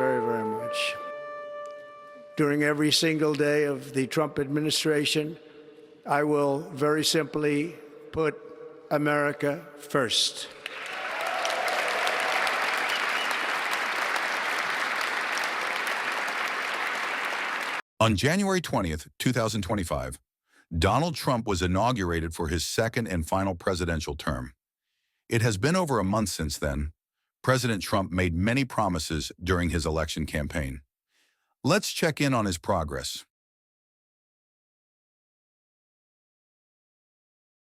very, very much. During every single day of the Trump administration, I will very simply put America first. On January 20th, 2025, Donald Trump was inaugurated for his second and final presidential term. It has been over a month since then. President Trump made many promises during his election campaign. Let's check in on his progress.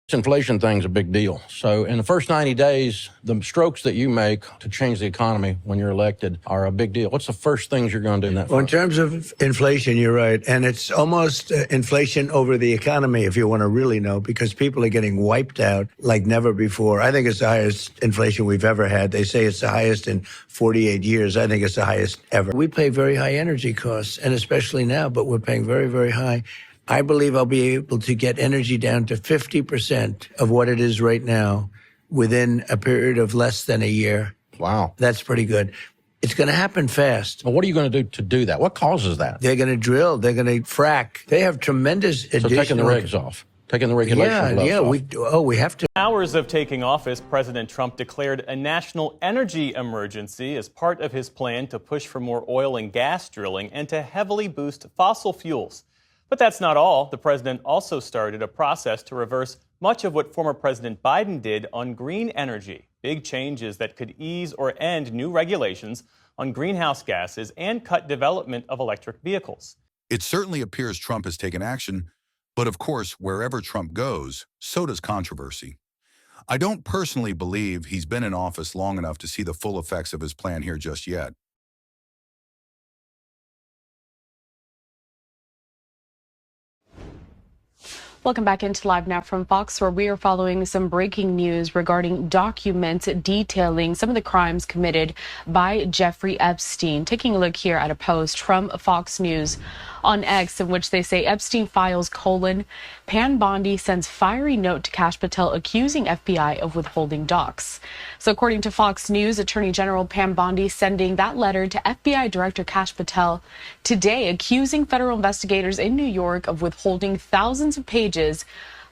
This inflation thing's a big deal. So in the first 90 days, the strokes that you make to change the economy when you're elected are a big deal. What's the first things you're going to do in that? Well, in terms of inflation, you're right. And it's almost inflation over the economy, if you want to really know, because people are getting wiped out like never before. I think it's the highest inflation we've ever had. They say it's the highest in 48 years. I think it's the highest ever. We pay very high energy costs, and especially now, but we're paying very, very high. I believe I'll be able to get energy down to 50% of what it is right now within a period of less than a year. Wow. That's pretty good. It's going to happen fast. Well, what are you going to do to do that? What causes that? They're going to drill. They're going to frack. They have tremendous additional... So taking the regs off. Taking the regulations off. We have to. Hours of taking office, President Trump declared a national energy emergency as part of his plan to push for more oil and gas drilling and to heavily boost fossil fuels. But that's not all. The president also started a process to reverse much of what former President Biden did on green energy. Big changes that could ease or end new regulations on greenhouse gases and cut development of electric vehicles. It certainly appears Trump has taken action, but of course, wherever Trump goes, so does controversy. I don't personally believe he's been in office long enough to see the full effects of his plan here just yet. Welcome back into Live Now from Fox, where we are following some breaking news regarding documents detailing some of the crimes committed by Jeffrey Epstein. Taking a look here at a post from Fox News on X in which they say Epstein files : Pam Bondi sends fiery note to Kash Patel accusing FBI of withholding docs. So according to Fox News, Attorney General Pam Bondi sending that letter to FBI Director Kash Patel today, accusing federal investigators in New York of withholding thousands of pages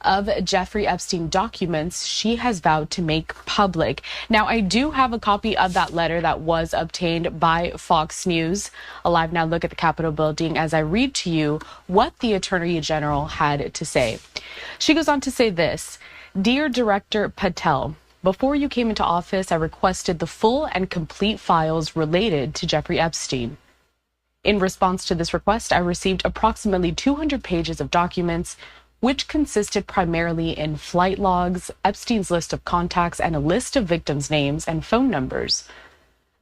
of Jeffrey Epstein documents she has vowed to make public. Now, I do have a copy of that letter that was obtained by Fox News. A live now look at the Capitol building as I read to you what the Attorney General had to say. She goes on to say this: Dear Director Patel, before you came into office, I requested the full and complete files related to Jeffrey Epstein. In response to this request, I received approximately 200 pages of documents, which consisted primarily in flight logs, Epstein's list of contacts, and a list of victims' names and phone numbers.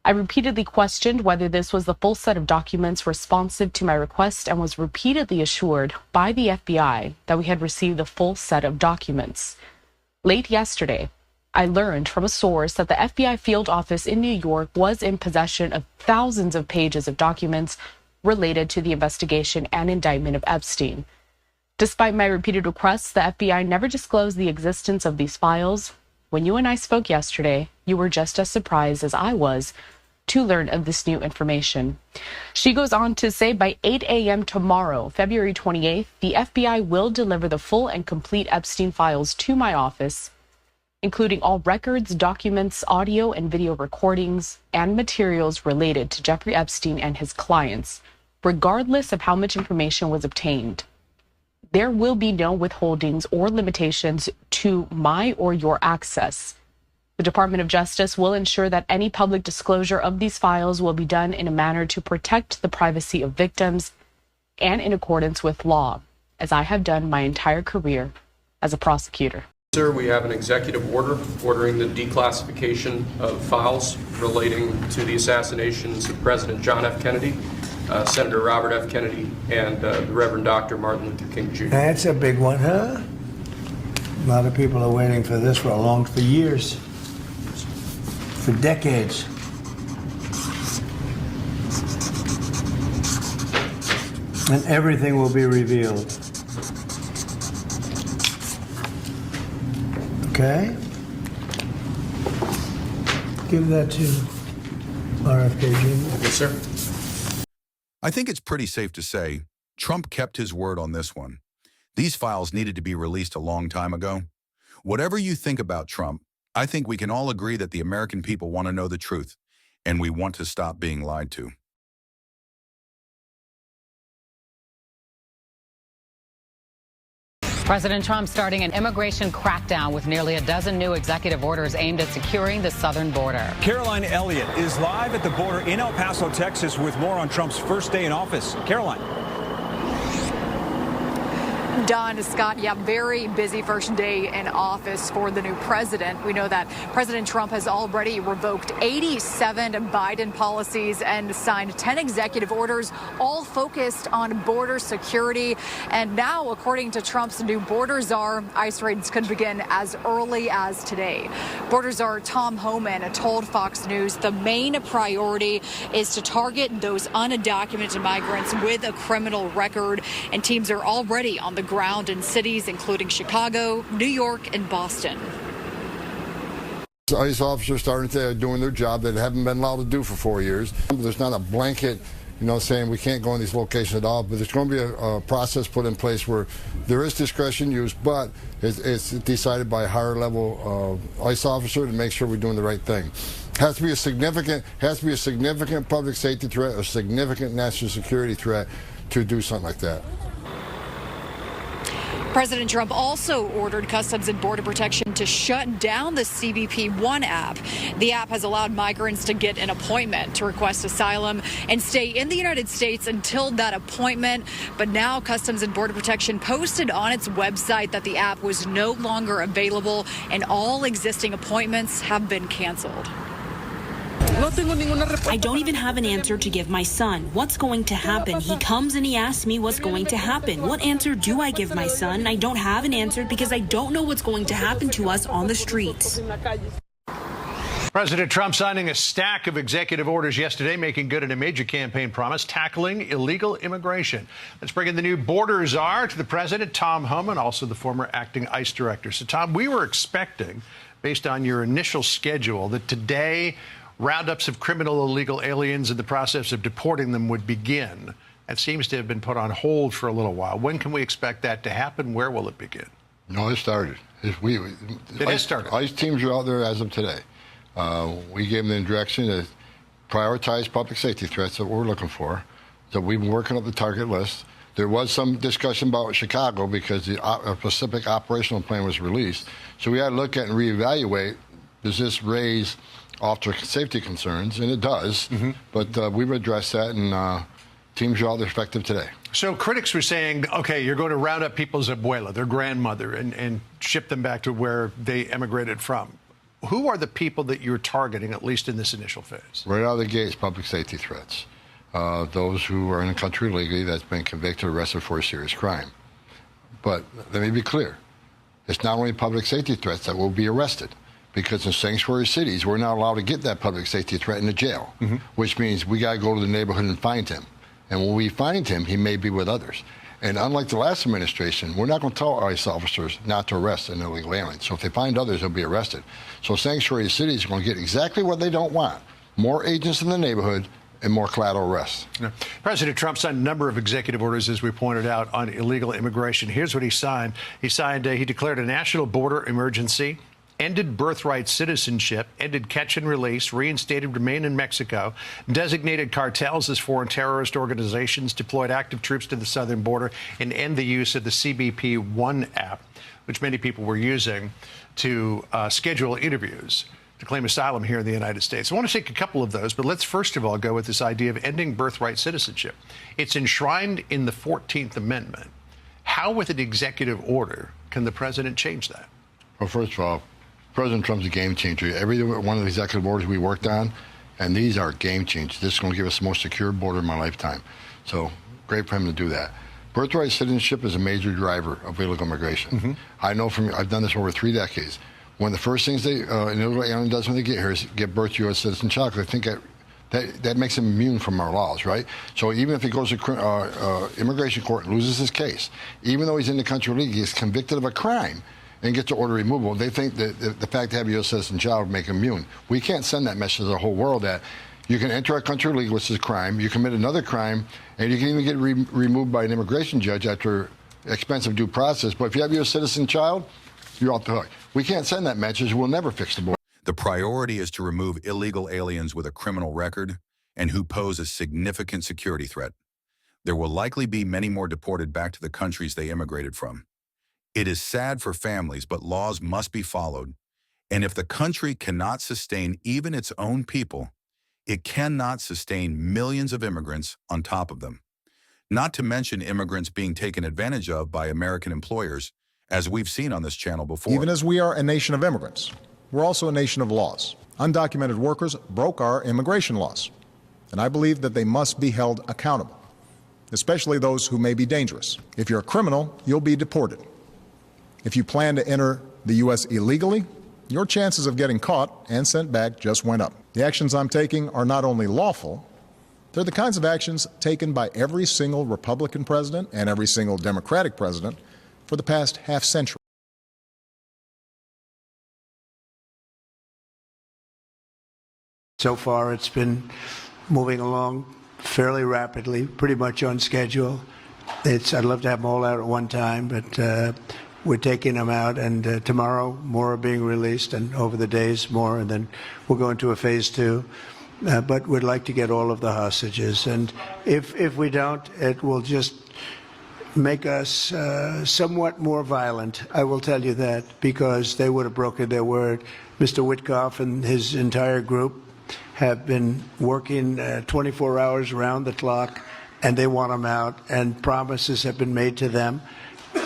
I repeatedly questioned whether this was the full set of documents responsive to my request and was repeatedly assured by the FBI that we had received the full set of documents. Late yesterday, I learned from a source that the FBI field office in New York was in possession of thousands of pages of documents related to the investigation and indictment of Epstein. Despite my repeated requests, the FBI never disclosed the existence of these files. When you and I spoke yesterday, you were just as surprised as I was to learn of this new information. She goes on to say by 8 a.m. tomorrow, February 28th, the FBI will deliver the full and complete Epstein files to my office, including all records, documents, audio and video recordings, and materials related to Jeffrey Epstein and his clients, regardless of how much information was obtained. There will be no withholdings or limitations to my or your access. The Department of Justice will ensure that any public disclosure of these files will be done in a manner to protect the privacy of victims and in accordance with law, as I have done my entire career as a prosecutor. Sir, we have an executive order ordering the declassification of files relating to the assassinations of President John F. Kennedy, Senator Robert F. Kennedy, and the Reverend Dr. Martin Luther King Jr. That's a big one, huh? A lot of people are waiting for this for years, for decades. And everything will be revealed. Okay? Give that to RFK Jr.? Yes, sir. I think it's pretty safe to say Trump kept his word on this one. These files needed to be released a long time ago. Whatever you think about Trump, I think we can all agree that the American people want to know the truth, and we want to stop being lied to. President Trump starting an immigration crackdown with nearly a dozen new executive orders aimed at securing the southern border. Caroline Elliott is live at the border in El Paso, Texas, with more on Trump's first day in office. Caroline. Don, Scott, yeah, very busy first day in office for the new president. We know that President Trump has already revoked 87 Biden policies and signed 10 executive orders, all focused on border security. And now, according to Trump's new border czar, ICE raids could begin as early as today. Border czar Tom Homan told Fox News the main priority is to target those undocumented migrants with a criminal record, and teams are already on the ground in cities including Chicago, New York, and Boston. ICE officers starting doing their job that they haven't been allowed to do for 4 years. There's not a blanket, saying we can't go in these locations at all, but there's going to be a process put in place where there is discretion used, but it's decided by a higher level ICE officer to make sure we're doing the right thing. Has to be a significant public safety threat, a significant national security threat to do something like that. President Trump also ordered Customs and Border Protection to shut down the CBP One app. The app has allowed migrants to get an appointment to request asylum and stay in the United States until that appointment. But now Customs and Border Protection posted on its website that the app was no longer available and all existing appointments have been canceled. I don't even have an answer to give my son. What's going to happen? He comes and he asks me what's going to happen. What answer do I give my son? I don't have an answer because I don't know what's going to happen to us on the streets. President Trump signing a stack of executive orders yesterday, making good on a major campaign promise, tackling illegal immigration. Let's bring in the new border czar to the president, Tom Homan, also the former acting ICE director. So, Tom, we were expecting, based on your initial schedule, that today roundups of criminal illegal aliens and the process of deporting them would begin. That seems to have been put on hold for a little while. When can we expect that to happen? Where will it begin? No, it started. It has started. ICE teams are out there as of today. We gave them the direction to prioritize public safety threats that we're looking for. So we've been working up the target list. There was some discussion about Chicago because the specific operational plan was released. So we had to look at and reevaluate, does this raise officer safety concerns? And it does. Mm-hmm. But we've addressed that, and teams are all effective today. So critics were saying, okay, you're going to round up people's abuela, their grandmother, and ship them back to where they emigrated from. Who are the people that you're targeting, at least in this initial phase? Right out of the gates, public safety threats. Those who are in the country illegally that's been convicted or arrested for a serious crime. But let me be clear. It's not only public safety threats that will be arrested, because in sanctuary cities, we're not allowed to get that public safety threat in the jail, mm-hmm. which means we got to go to the neighborhood and find him. And when we find him, he may be with others. And unlike the last administration, we're not going to tell ICE officers not to arrest an illegal alien. So if they find others, they'll be arrested. So sanctuary cities are going to get exactly what they don't want: more agents in the neighborhood and more collateral arrests. Yeah. President Trump signed a number of executive orders, as we pointed out, on illegal immigration. Here's what he signed. He declared a national border emergency, ended birthright citizenship, ended catch and release, reinstated remain in Mexico, designated cartels as foreign terrorist organizations, deployed active troops to the southern border, and end the use of the CBP One app, which many people were using to schedule interviews to claim asylum here in the United States. I want to take a couple of those, but let's first of all go with this idea of ending birthright citizenship. It's enshrined in the 14th Amendment. How, with an executive order, can the president change that? Well, first of all, President Trump's a game changer. Every one of the executive orders we worked on, and these are game changers. This is going to give us the most secure border in my lifetime. So great for him to do that. Birthright citizenship is a major driver of illegal immigration. Mm-hmm. I know I've done this over 3 decades. One of the first things an illegal alien does when they get here is get birth to U.S. citizen child, because I think that makes him immune from our laws, right? So even if he goes to immigration court and loses his case, even though he's in the country illegally, he's convicted of a crime and gets to order removal, they think that the fact to have a U.S. citizen child would make him immune. We can't send that message to the whole world that You can enter our country illegally, which is a crime. You commit another crime, and you can even get removed by an immigration judge after expensive due process. But if you have your citizen child, you're off the hook. We can't send that message. We'll never fix the border. The priority is to remove illegal aliens with a criminal record and who pose a significant security threat. There will likely be many more deported back to the countries they immigrated from. It is sad for families, but laws must be followed. And if the country cannot sustain even its own people, it cannot sustain millions of immigrants on top of them. Not to mention immigrants being taken advantage of by American employers, as we've seen on this channel before. Even as we are a nation of immigrants, we're also a nation of laws. Undocumented workers broke our immigration laws, and I believe that they must be held accountable, especially those who may be dangerous. If you're a criminal, you'll be deported. If you plan to enter the U.S. illegally, your chances of getting caught and sent back just went up. The actions I'm taking are not only lawful, they're the kinds of actions taken by every single Republican president and every single Democratic president for the past half century. So far, it's been moving along fairly rapidly, pretty much on schedule. I'd love to have them all out at one time, but we're taking them out, and tomorrow more are being released, and over the days more, and then we'll go into a phase 2. But we'd like to get all of the hostages, and if we don't, it will just make us somewhat more violent. I will tell you that, because they would have broken their word. Mr. Witkoff and his entire group have been working 24 hours around the clock, and they want them out, and promises have been made to them,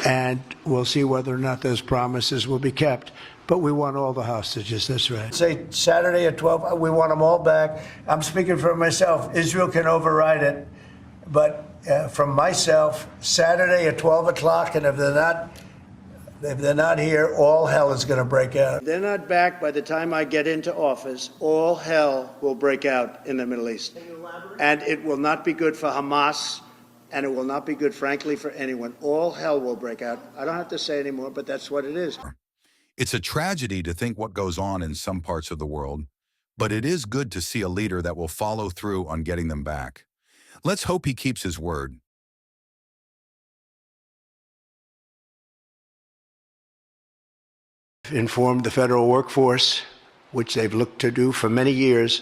and we'll see whether or not those promises will be kept. But we want all the hostages, that's right. Say Saturday at 12, we want them all back. I'm speaking for myself. Israel can override it. But from myself, Saturday at 12 o'clock, and if they're not here, all hell is going to break out. If they're not back by the time I get into office, all hell will break out in the Middle East. And it will not be good for Hamas, and it will not be good, frankly, for anyone. All hell will break out. I don't have to say anymore, but that's what it is. It's a tragedy to think what goes on in some parts of the world, but it is good to see a leader that will follow through on getting them back. Let's hope he keeps his word. Informed the federal workforce, which they've looked to do for many years,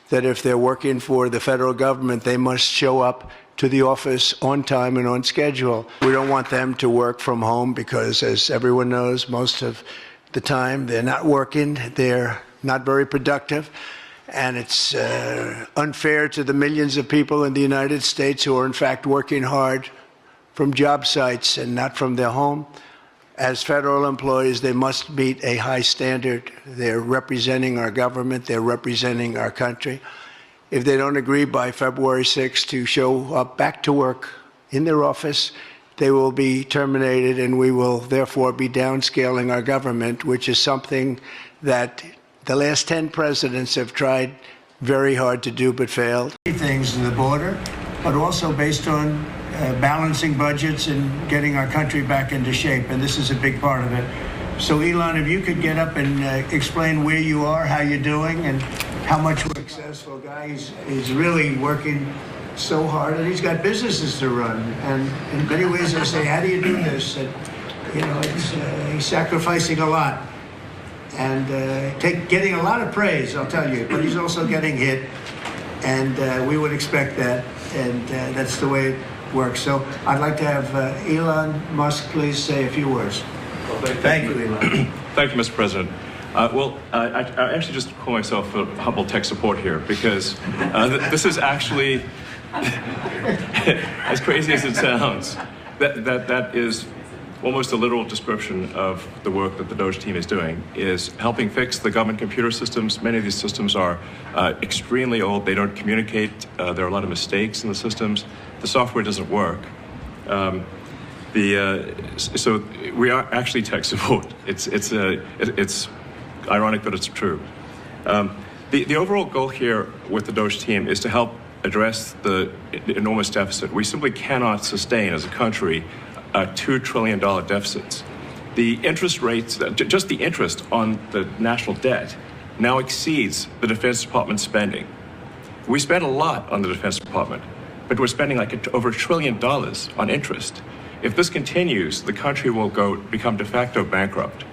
that if they're working for the federal government, they must show up to the office on time and on schedule. We don't want them to work from home because, as everyone knows, most of the time they're not working, they're not very productive, and it's unfair to the millions of people in the United States who are in fact working hard from job sites and not from their home. As federal employees, they must meet a high standard. They're representing our government, they're representing our country. If they don't agree by February 6th to show up back to work in their office, they will be terminated, and we will therefore be downscaling our government, which is something that the last 10 presidents have tried very hard to do but failed. Things in the border, but also based on balancing budgets and getting our country back into shape, and this is a big part of it. So, Elon, if you could get up and explain where you are, how you're doing, and how much we're a successful guy. He's really working so hard, and he's got businesses to run. And in many ways, I say, how do you do this? And, you know, he's sacrificing a lot and getting a lot of praise, I'll tell you. But he's also getting hit, and we would expect that, and that's the way it works. So I'd like to have Elon Musk please say a few words. Well, thank you, Elon. Thank you, Mr. President. I actually just call myself a humble tech support here because this is actually, as crazy as it sounds, that is almost a literal description of the work that the Doge team is doing, is helping fix the government computer systems. Many of these systems are extremely old. They don't communicate. There are a lot of mistakes in the systems. The software doesn't work. So we are actually tech support. It's ironic that it's true. The overall goal here with the Doge team is to help address the enormous deficit. We simply cannot sustain as a country $2 trillion deficits. The interest rates, just the interest on the national debt, now exceeds the Defense Department spending. We spend a lot on the Defense Department, but we're spending like over $1 trillion on interest. If this continues, the country will become de facto bankrupt.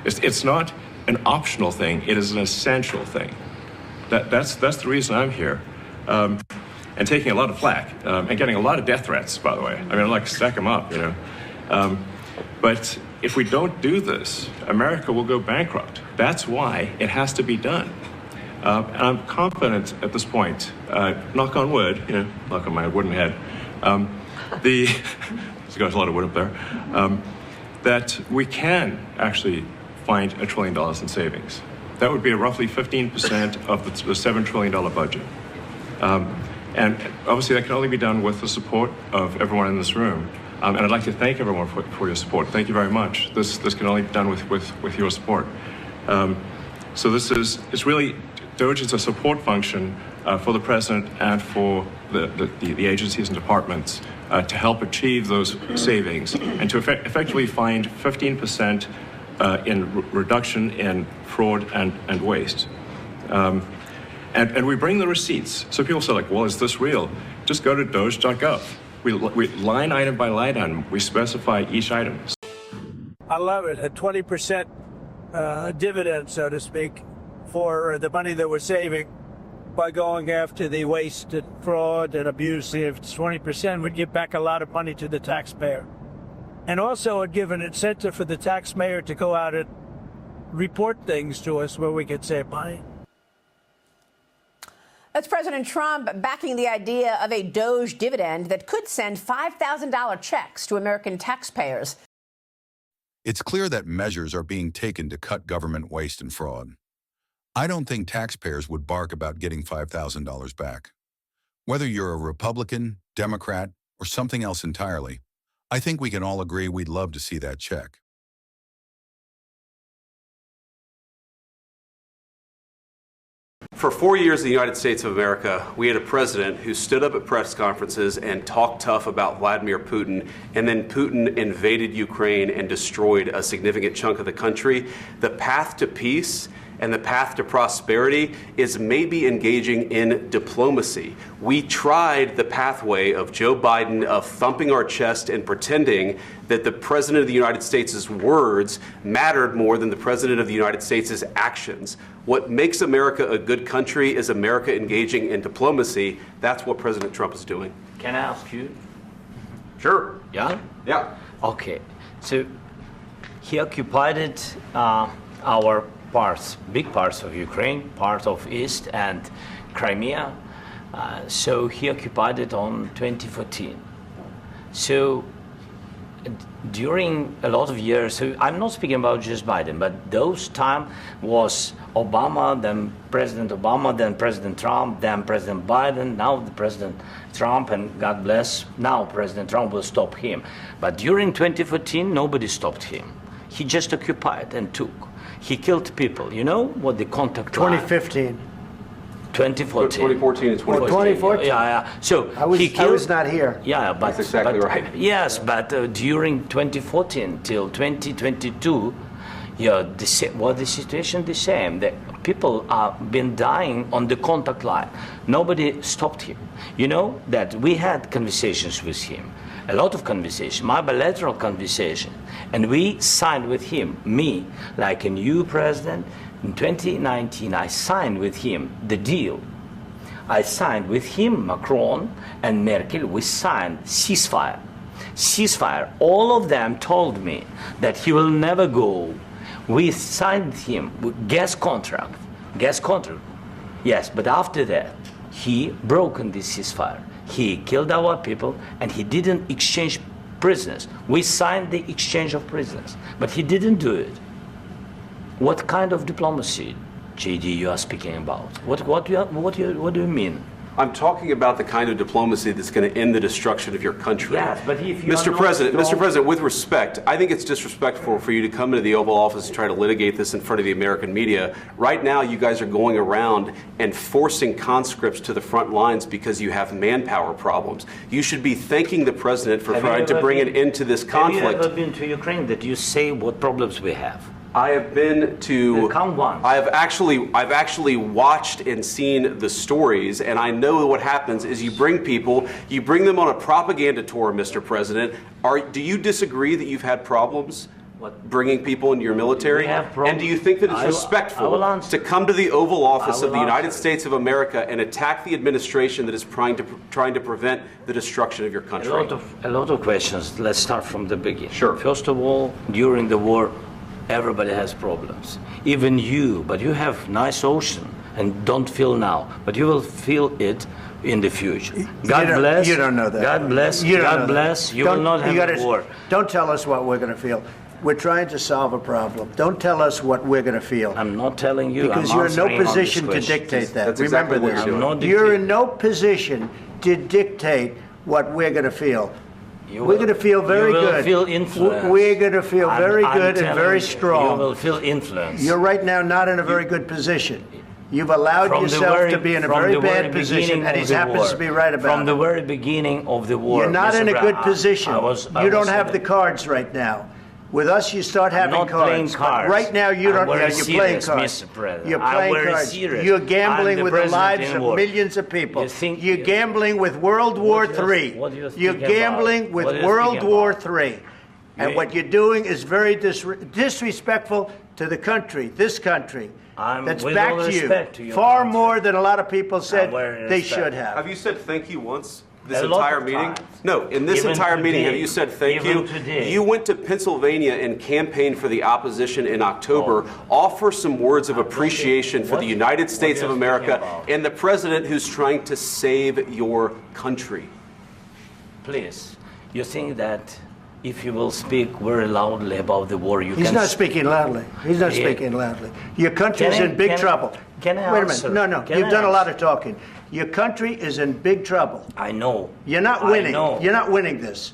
It's not an optional thing, it is an essential thing. That's the reason I'm here. And taking a lot of flack, and getting a lot of death threats, by the way. I mean, I'd like to stack them up, you know. But if we don't do this, America will go bankrupt. That's why it has to be done. And I'm confident at this point, knock on wood, you know, knock on my wooden head, there's got a lot of wood up there, that we can actually find $1 trillion in savings. That would be roughly 15% of the $7 trillion budget. And obviously that can only be done with the support of everyone in this room. And I'd like to thank everyone for your support. Thank you very much. This can only be done with your support. So it's really, DOGE is a support function for the president and for the agencies and departments to help achieve those savings and to effectively find 15% in reduction in fraud and waste. And we bring the receipts. So people say, like, well, is this real? Just go to doge.gov. We line item by line item, we specify each item. I love it. A 20% dividend, so to speak, for the money that we're saving by going after the waste and fraud and abuse. If it's 20%, we'd give back a lot of money to the taxpayer. And also it'd give an incentive for the taxpayer to go out and report things to us where we could save money. That's President Trump backing the idea of a DOGE dividend that could send $5,000 checks to American taxpayers. It's clear that measures are being taken to cut government waste and fraud. I don't think taxpayers would bark about getting $5,000 back. Whether you're a Republican, Democrat, or something else entirely, I think we can all agree we'd love to see that check. For 4 years in the United States of America, we had a president who stood up at press conferences and talked tough about Vladimir Putin, and then Putin invaded Ukraine and destroyed a significant chunk of the country. The path to peace and the path to prosperity is maybe engaging in diplomacy. We tried the pathway of Joe Biden of thumping our chest and pretending that the President of the United States' words mattered more than the President of the United States' actions. What makes America a good country is America engaging in diplomacy. That's what President Trump is doing. Can I ask you? Sure. Yeah? Yeah. Okay. So he occupied our parts, big parts of Ukraine, part of East and Crimea. So he occupied it on 2014. So during a lot of years, so I'm not speaking about just Biden, but those time was Obama, then President Obama, then President Trump, then President Biden, now the President Trump, and God bless, now President Trump will stop him. But during 2014, nobody stopped him. He just occupied and took. He killed people. You know what the contact 2015. 2014 2014. and 2014. 2014? Yeah. So I was not here. Yeah, but that's exactly right. Yes, but during 2014 till 2022, the situation the same. The people have been dying on the contact line. Nobody stopped him. You know that we had conversations with him, a lot of conversation, my bilateral conversation, and we signed with him, me, like a new president. In 2019, I signed with him the deal. I signed with him, Macron and Merkel, we signed ceasefire. Ceasefire. All of them told me that he will never go. We signed him with gas contract. Yes, but after that, he broken this ceasefire. He killed our people and he didn't exchange prisoners. We signed the exchange of prisoners, but he didn't do it. What kind of diplomacy, JD, you are speaking about? What do you mean? I'm talking about the kind of diplomacy that's going to end the destruction of your country. Yes, but if you Mr. President, with respect, I think it's disrespectful for you to come into the Oval Office and try to litigate this in front of the American media. Right now, you guys are going around and forcing conscripts to the front lines because you have manpower problems. You should be thanking the president for trying to bring an end to this conflict. Have you ever been to Ukraine that you say what problems we have? I have been to. Come once. I've actually watched and seen the stories, and I know what happens is you bring them on a propaganda tour, Mr. President. Do you disagree that you've had problems bringing people into your military? And do you think that it's respectful to come to the Oval Office of the United States of America and attack the administration that is trying to prevent the destruction of your country? A lot of questions. Let's start from the beginning. Sure. First of all, during the war, everybody has problems. Even you, but you have nice ocean and don't feel now, but you will feel it in the future. God bless. You don't know that. God bless. God bless. You will not have a war. Don't tell us what we're going to feel. We're trying to solve a problem. Don't tell us what we're going to feel. I'm not telling you. Because you're in no position to dictate that. Remember this. You're in no position to dictate what we're going to feel. We're going to feel very good. You will feel influence. We're going to feel very good and very strong. You will feel influence. You're right now not in a very good position. You've allowed yourself to be in a very bad position, and he happens to be right about it. From the very beginning of the war. You're not in a good position. You don't have the cards right now. With us, you start having I'm not cards. Playing cards. Right now, you don't. You're playing cards. Mr. President. You're playing cards. Serious. You're gambling with the lives of millions of people. You're gambling with World War III. You're gambling with World War III. And what you're doing is very disrespectful to the country, this country. That's back to you. Far more than a lot of people said they should have. Have you said thank you once? This entire meeting? No, in this entire meeting, have you said thank you? You went to Pennsylvania and campaigned for the opposition in October. Offer some words of appreciation for the United States of America and the president who's trying to save your country. Please, you think that if you will speak very loudly about the war, you can... He's not speaking loudly. He's not speaking loudly. Your country is in big trouble. Can I Wait a answer? minute. No. You've done a lot of talking. Your country is in big trouble. I know. You're not winning. You're not winning this.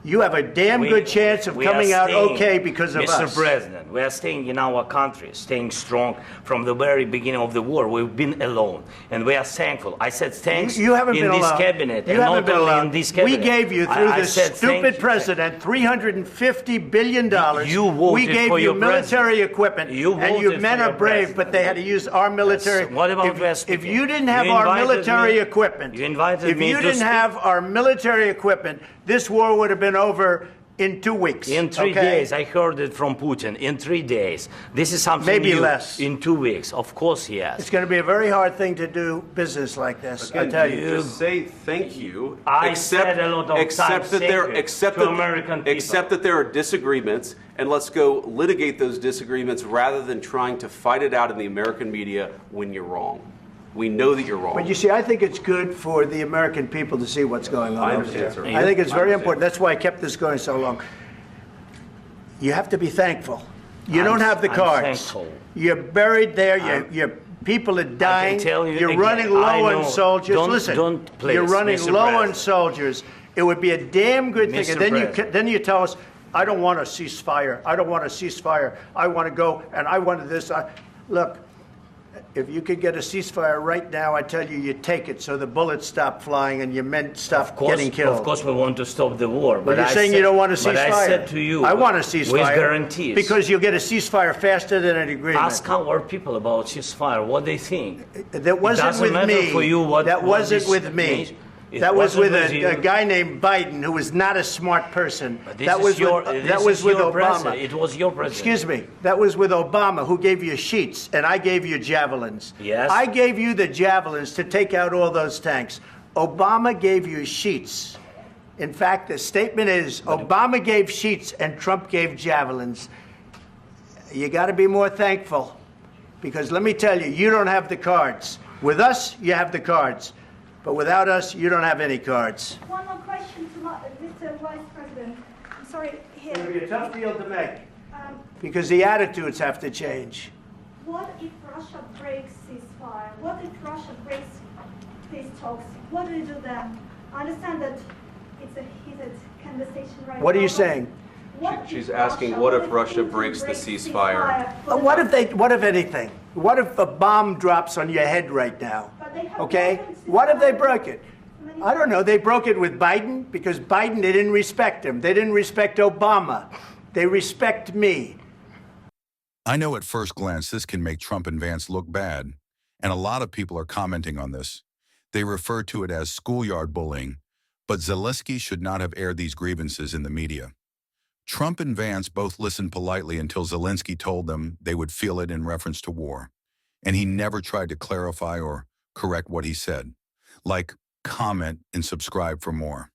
You have a damn good chance of coming out okay because of us. Mr. President, we are staying in our country, staying strong from the very beginning of the war. We've been alone, and we are thankful. I said thanks you haven't in been this alone. cabinet, You and haven't not been only alone. in this cabinet. We gave you, through this stupid president, $350 billion. You voted we gave for you your military equipment, You and you voted men for are your brave, president. but they had to use our military. What about if you didn't have our military equipment, you invited if me you to didn't speak. have our military equipment, this war would have been over in 2 weeks. In 3 days, I heard it from Putin. In 3 days, this is something Maybe new. less. In 2 weeks, of course he has. It's going to be a very hard thing to do business like this. Again, I tell you. Just say thank you. I said a lot of except that there are disagreements, and let's go litigate those disagreements rather than trying to fight it out in the American media when you're wrong. We know that you're wrong. But you see, I think it's good for the American people to see what's going on. I understand, sir. I think it's very important. That's why I kept this going so long. You have to be thankful. You don't have the cards. Thankful. You're buried there. Your people are dying. I can tell you You're again, running low I know. on soldiers. Listen, please, you're running Mr. low on President. soldiers. It would be a damn good thing. Mr. And then you tell us, I don't want a ceasefire. I don't want a ceasefire. I want to go, and I wanted this. Look. If you could get a ceasefire right now, I tell you, you take it so the bullets stop flying and your men stop getting killed. Of course, we want to stop the war. But you're saying you don't want a ceasefire. But I said to you, I want a ceasefire. With guarantees. Because you'll get a ceasefire faster than an agreement. Ask our people about ceasefire, what they think. That wasn't with me. For you that wasn't with me. That was with a guy named Biden, who was not a smart person. That was with Obama. President. It was your president. Excuse me. That was with Obama, who gave you sheets, and I gave you javelins. Yes. I gave you the javelins to take out all those tanks. Obama gave you sheets. In fact, the statement is Obama gave sheets and Trump gave javelins. You got to be more thankful, because let me tell you, you don't have the cards. With us, you have the cards. But without us, you don't have any cards. One more question to Mr. Vice President. I'm sorry, here. It's going to be a tough deal to make, because the attitudes have to change. What if Russia breaks ceasefire? What if Russia breaks peace talks? What do you do then? I understand that it's a heated conversation right now. What are you saying? She's asking, what if Russia breaks the ceasefire? What if anything? What if a bomb drops on your head right now? Okay? What if they broke it? I don't know. They broke it with Biden because Biden, they didn't respect him. They didn't respect Obama. They respect me. I know at first glance this can make Trump and Vance look bad, and a lot of people are commenting on this. They refer to it as schoolyard bullying, but Zelensky should not have aired these grievances in the media. Trump and Vance both listened politely until Zelensky told them they would feel it in reference to war, and he never tried to clarify or correct what he said. Like, comment and subscribe for more.